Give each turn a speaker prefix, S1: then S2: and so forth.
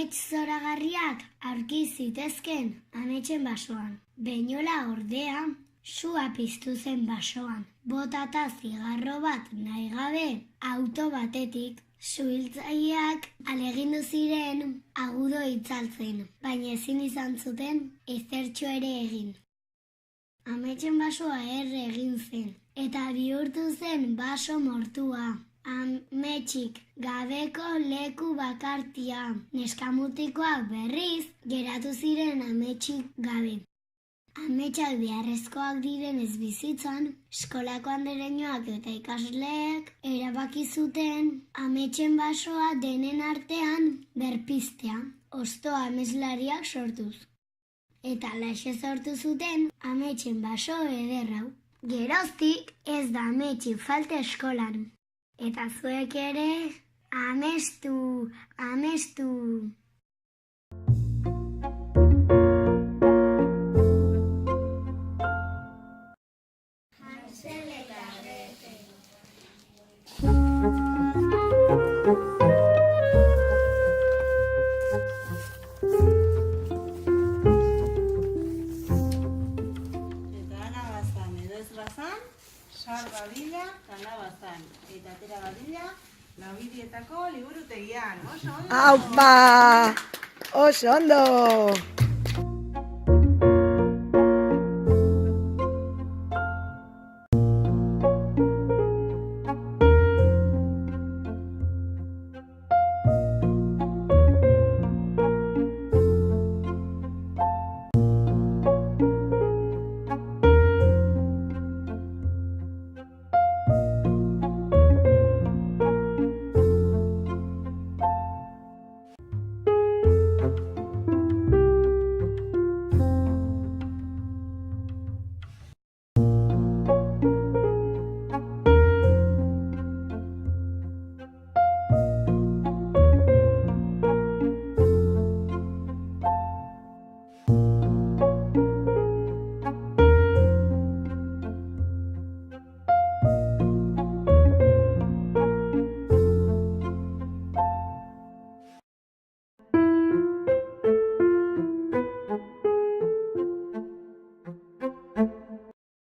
S1: amets zoragarriak aurki zitezken ametsen basoan. Beinola ordea, sua piztu zen basoan. Botata zigarro bat nahi gabe auto batetik, suhiltzaileak alegindu ziren agudo itzaltzen, baina ezin izan zuten ezertxo ere egin. Ametsen basoa egin zen, eta bihurtu zen baso mortua. Ametsik gabeko leku bakartia, neskamutikoak berriz geratu ziren ametsik gabe. Ametsak beharrezkoak direnez bizitzan, eskolako andereñoak eta ikasleek erabaki zuten ametsen basoa denen artean berpiztea, hostoa ameslariak sortuz. Eta laxe sortu zuten ametsen baso eder hau. Geroztik ez da ametsik falta eskolan. Eta zuek ere, amestu, amestu. Hansel eta Gretel.
S2: Eta anabazan edo ez bazan, sar badila kanabazan. Eta atera badila Labidietako liburutegian. Oso ondo!
S3: Aupa! Oso ondo!